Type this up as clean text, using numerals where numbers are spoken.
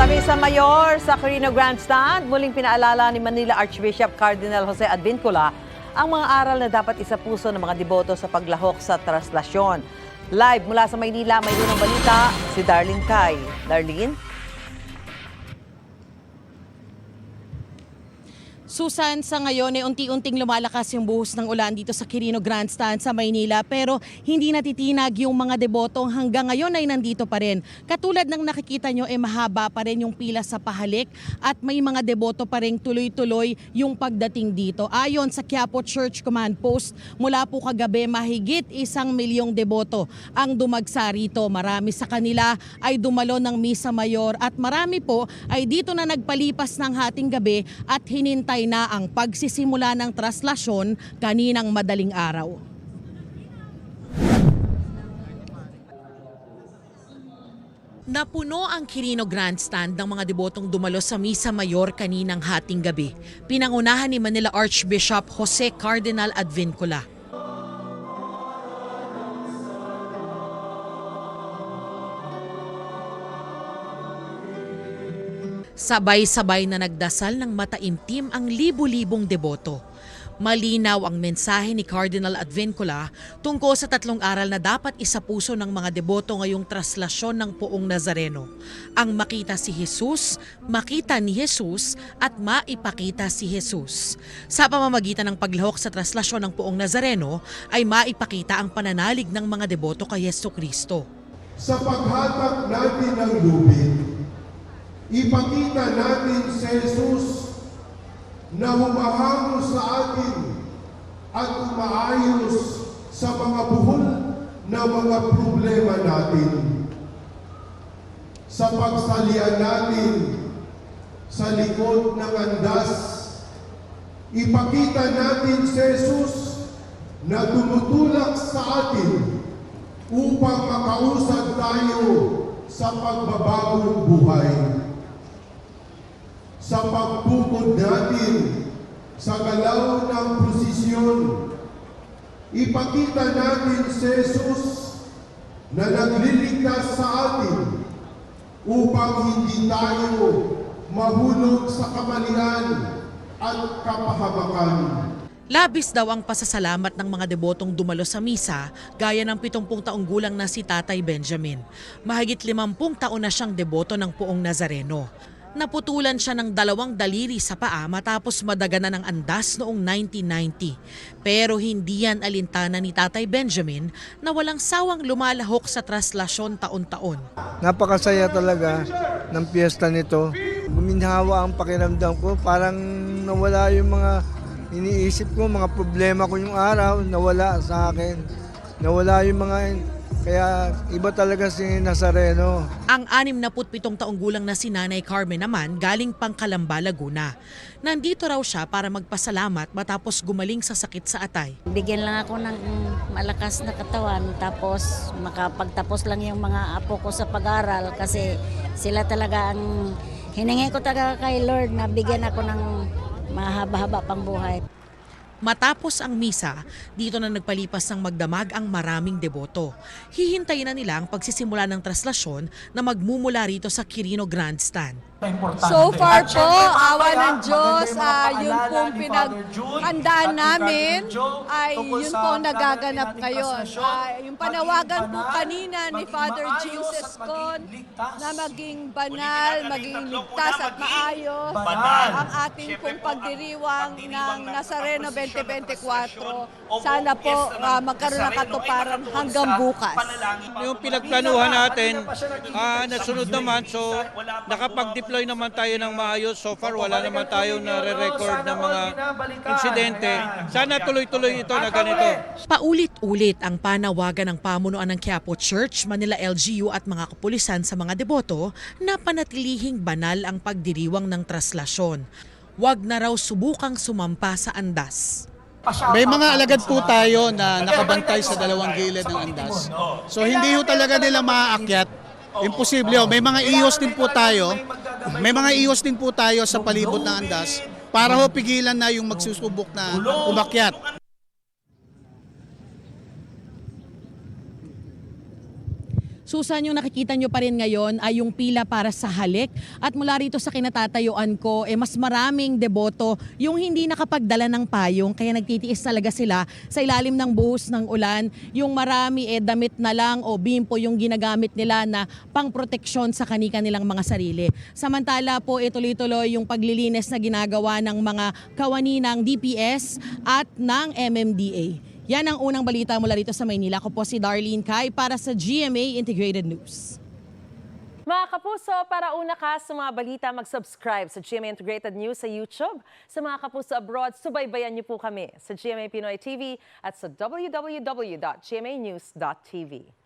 Sa Misa Mayor sa Quirino Grandstand, muling pinaalala ni Manila Archbishop Cardinal Jose Advincula ang mga aral na dapat isapuso ng mga deboto sa paglahok sa traslasyon. Live mula sa Maynila, may unang balita si Darlene Kai. Darlene? Susan, sa ngayon ay unti-unting lumalakas yung buhos ng ulan dito sa Quirino Grandstand sa Maynila, pero hindi natitinag yung mga debotong hanggang ngayon ay nandito pa rin. Katulad ng nakikita nyo, mahaba pa rin yung pila sa pahalik at may mga deboto pa rin tuloy-tuloy yung pagdating dito. Ayon sa Quiapo Church Command Post, mula po kagabi mahigit 1,000,000 deboto ang dumagsa rito. Marami sa kanila ay dumalo ng Misa Mayor at marami po ay dito na nagpalipas ng hating gabi at hinintay na ang pagsisimula ng traslasyon kaninang madaling araw. Napuno ang Quirino Grandstand ng mga debotong dumalo sa Misa Mayor kaninang hating gabi. Pinangunahan ni Manila Archbishop Jose Cardinal Advincula. Sabay-sabay na nagdasal ng mataimtim ang libu-libong deboto. Malinaw ang mensahe ni Cardinal Advincula tungkol sa 3 aral na dapat isapuso ng mga deboto ngayong traslasyon ng Poong Nazareno. Ang makita si Jesus, makita ni Jesus at maipakita si Jesus. Sa pamamagitan ng paglahok sa traslasyon ng Poong Nazareno ay maipakita ang pananalig ng mga deboto kay Jesucristo. Sa paghatak natin ng lubid, ipakita natin si Jesus na humahango sa atin at umaayos sa mga buhol na mga problema natin. Sa pagsalian natin sa likod ng andas, ipakita natin si Jesus na tumutulak sa atin upang makausad tayo sa pagbabagong buhay. Sa pagtukod natin sa galaw ng prosesyon, ipakita natin si Jesus na nagliligtas sa atin upang hindi tayo mahulog sa kamalian at kapahamakan. Labis daw ang pasasalamat ng mga debotong dumalo sa misa gaya ng 70 taong gulang na si Tatay Benjamin. Mahigit 50 taon na siyang deboto ng Poong Nazareno. Naputulan siya ng 2 daliri sa paa matapos madaganan ng andas noong 1990. Pero hindi yan alintana ni Tatay Benjamin na walang sawang lumalahok sa traslasyon taon-taon. Napakasaya talaga ng piyesta nito. Guminhawa ang pakiramdam ko, parang nawala yung mga iniisip ko, mga problema ko yung araw, nawala sa akin. Nawala yung mga... Kaya iba talaga si Nazareno. Ang 67 taong gulang na si Nanay Carmen naman galing Pangkalamba, Laguna. Nandito raw siya para magpasalamat matapos gumaling sa sakit sa atay. Bigyan lang ako ng malakas na katawan tapos makapagtapos lang yung mga apo ko sa pag-aral kasi sila talaga ang hiningi ko talaga kay Lord na bigyan ako ng mahaba-haba pang buhay. Matapos ang misa, dito na nagpalipas ng magdamag ang maraming deboto. Hihintayin na nila ang pagsisimula ng traslasyon na magmumula rito sa Quirino Grandstand. So far po, awa ng Diyos, yun pong pinaghandaan namin, ay yun po nagaganap ngayon. Yung panawagan po kanina ni Father James Escon na maging banal, maging ligtas at maayos ang ating pong pagdiriwang ng Nazareno 2024. Sana po magkaroon ng katuparan hanggang bukas. Yung pinagplanuhan natin, nasunod naman, so nakapag-deploy naman tayo ng maayos. So far, wala naman tayong nare-record ng mga insidente. Sana tuloy-tuloy ito na ganito. Paulit-ulit ang panawagan ng pamunuan ng Quiapo Church, Manila LGU at mga kapulisan sa mga deboto na panatilihing banal ang pagdiriwang ng traslasyon. Huwag na raw subukang sumampa sa andas. May mga alagad po tayo na nakabantay sa 2 gilid ng andas. So hindi ho talaga nila maaakyat. Imposible. May mga ios din po tayo. May mga ios din po tayo sa palibot ng andas para ho pigilan na yung magsusubok na umakyat. Susan, yung nakikita nyo pa rin ngayon ay yung pila para sa halik. At mula rito sa kinatatayuan ko, mas maraming deboto yung hindi nakapagdala ng payong. Kaya nagtitiis talaga sila sa ilalim ng buhos ng ulan. Yung marami damit na lang o bimpo yung ginagamit nila na pangproteksyon sa kanilang mga sarili. Samantala po, tuloy-tuloy yung paglilinis na ginagawa ng mga kawani ng DPS at ng MMDA. Yan ang unang balita mula rito sa Maynila. Ako po si Darlene Kai para sa GMA Integrated News. Mga kapuso, para una ka sa mga balita, mag-subscribe sa GMA Integrated News sa YouTube. Sa mga kapuso abroad, subaybayan niyo po kami sa GMA Pinoy TV at sa www.gmanews.tv.